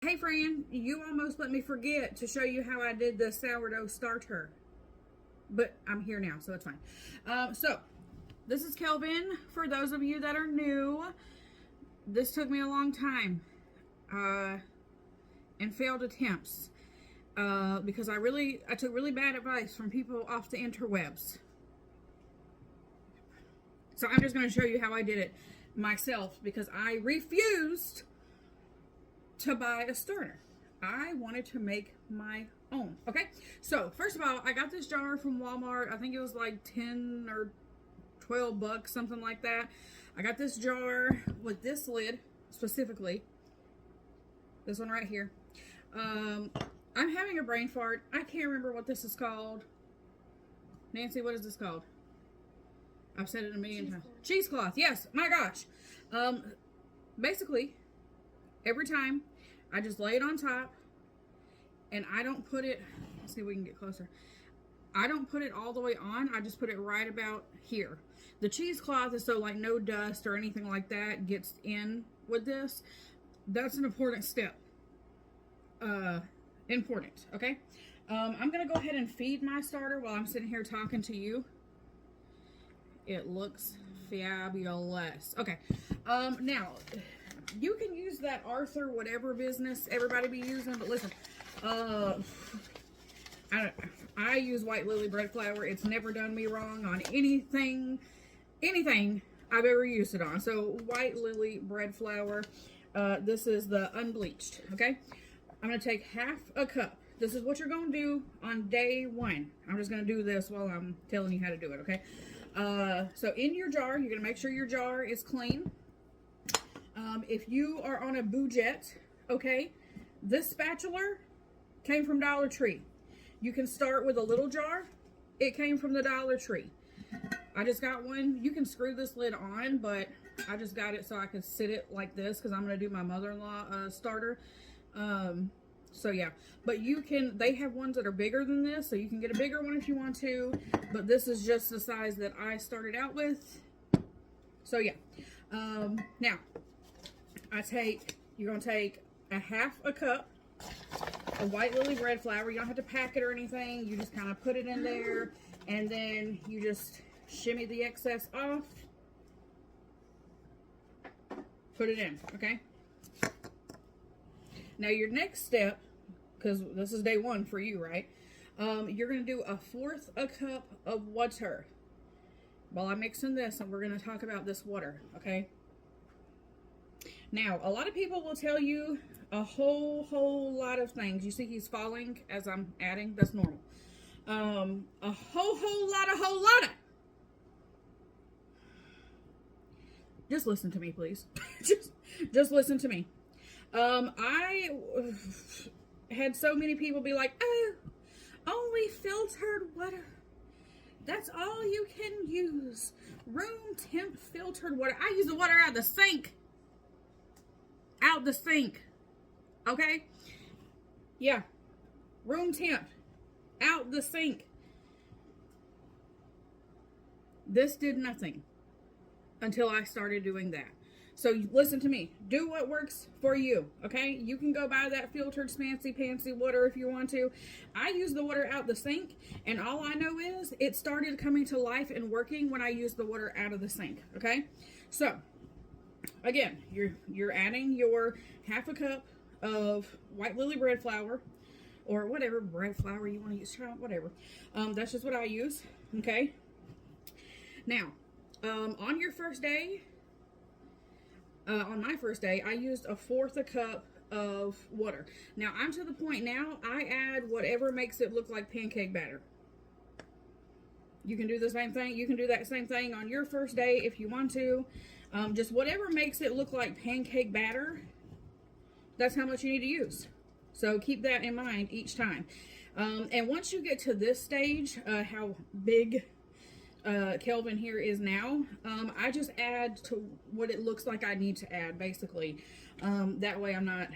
Hey friend, you almost let me forget to show you how I did the sourdough starter. But I'm here now, so it's fine. So, this is Kelvin. For those of you that are new, this took me a long time and failed attempts because I took really bad advice from people off the interwebs. So I'm just going to show you how I did it myself because I refused to buy a starter. I wanted to make my own. Okay, so first of all, I got this jar from Walmart. I think it was like 10 or 12 bucks, something like that. I got this jar with this lid specifically, this one right here. I'm having a brain fart. I can't remember what this is called. Nancy, what is this called? I've said it a million times. Cheesecloth. Yes, my gosh. Basically, every time I just lay it on top and I don't put it, let's see if we can get closer. I don't put it all the way on. I just put it right about here. The cheesecloth is so like no dust or anything like that gets in with this. That's an important step. Important, okay? I'm going to go ahead and feed my starter while I'm sitting here talking to you. It looks fabulous. Okay, now, you can use that Arthur whatever business everybody be using, but listen, I use white lily bread flour. It's never done me wrong on anything I've ever used it on. So white lily bread flour, this is the unbleached, okay? I'm going to take half a cup. This is what you're going to do on day one. I'm just going to do this while I'm telling you how to do it, okay? So in your jar, you're going to make sure your jar is clean. If you are on a budget, okay, this spatula came from Dollar Tree. You can start with a little jar. It came from the Dollar Tree. I just got one. You can screw this lid on, but I just got it so I could sit it like this because I'm going to do my mother-in-law starter. So yeah, but they have ones that are bigger than this, so you can get a bigger one if you want to, but this is just the size that I started out with. So yeah, now you're going to take a half a cup of white lily bread flour. You don't have to pack it or anything. You just kind of put it in there, and then you just shimmy the excess off. Put it in, okay? Now your next step, because this is day one for you, right? You're going to do 1/4 a cup of water. While I'm mixing this, and we're going to talk about this water, okay? Now, a lot of people will tell you a whole lot of things. You see he's falling as I'm adding. That's normal. A whole lot of. Just listen to me, please. just listen to me. I had so many people be like, oh, only filtered water. That's all you can use. Room temp filtered water. I use the water out of the sink. Out the sink. Okay? Yeah. Room temp. Out the sink. This did nothing until I started doing that. So listen to me. Do what works for you, okay? You can go buy that filtered fancy water if you want to. I use the water out the sink, and all I know is it started coming to life and working when I used the water out of the sink, okay? So, again, you're adding your half a cup of white lily bread flour, or whatever bread flour you want to use, whatever. That's just what I use, okay? Now, on your first day, on my first day, I used 1/4 a cup of water. Now, I'm to the point now, I add whatever makes it look like pancake batter. You can do the same thing. You can do that same thing on your first day if you want to. Just whatever makes it look like pancake batter, that's how much you need to use. So keep that in mind each time. And once you get to this stage, how big Kelvin here is now, I just add to what it looks like I need to add, basically. That way I'm not,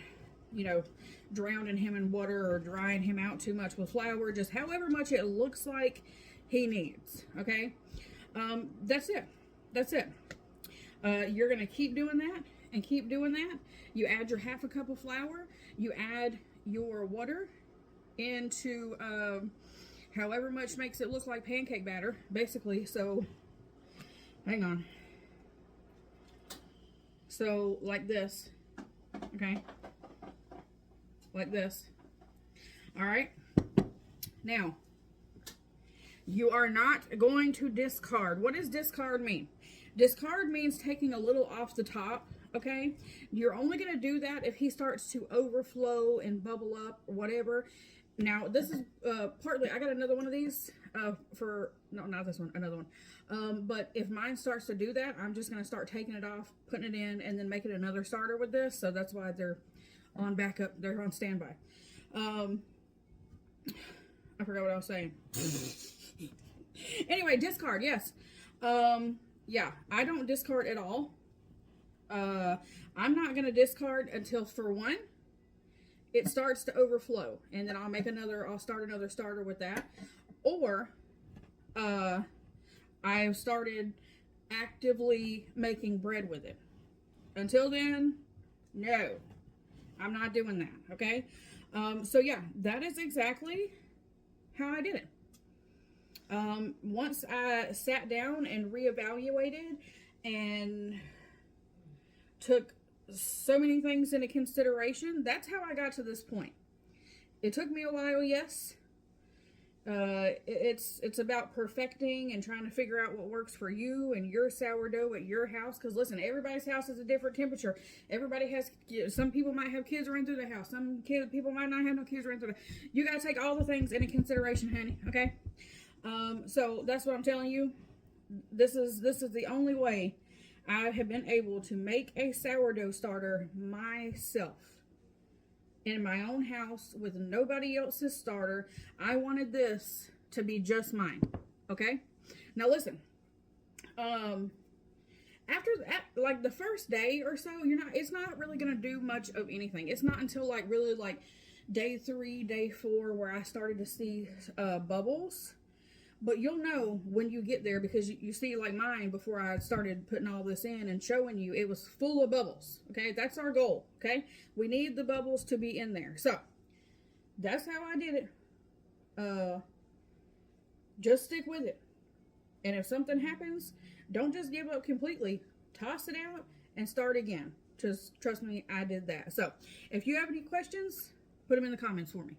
drowning him in water or drying him out too much with flour. Just however much it looks like he needs, okay? That's it. You're going to keep doing that and keep doing that. You add your half a cup of flour. You add your water into however much makes it look like pancake batter, basically. So, hang on. So, like this. Okay? Like this. Alright? Now, you are not going to discard. What does discard mean? Discard means taking a little off the top, okay? You're only going to do that if he starts to overflow and bubble up or whatever. Now, this is partly, I got another one of these no, not this one, another one. But if mine starts to do that, I'm just going to start taking it off, putting it in, and then making another starter with this. So that's why they're on backup, they're on standby. I forgot what I was saying. Anyway, discard, yes. Yeah, I don't discard at all. I'm not going to discard until, for one, it starts to overflow, and then I'll start another starter with that. Or, I've started actively making bread with it. Until then, no, I'm not doing that, okay? So yeah, that is exactly how I did it. Once I sat down and reevaluated and took so many things into consideration, that's how I got to this point. It took me a while, yes. It's about perfecting and trying to figure out what works for you and your sourdough at your house. Because listen, everybody's house is a different temperature. Everybody has, some people might have kids running through the house. Some people might not have no kids running through the. You got to take all the things into consideration, honey. Okay. So that's what I'm telling you. This is the only way I have been able to make a sourdough starter myself in my own house with nobody else's starter. I wanted this to be just mine. Okay? Now listen. After that, like the first day or so, it's not really going to do much of anything. It's not until like really like day 3, day 4 where I started to see bubbles. But you'll know when you get there, because you see, like mine, before I started putting all this in and showing you, it was full of bubbles. Okay, that's our goal. Okay, we need the bubbles to be in there. So that's how I did it. Just stick with it. And if something happens, don't just give up completely. Toss it out and start again. Just trust me, I did that. So if you have any questions, put them in the comments for me.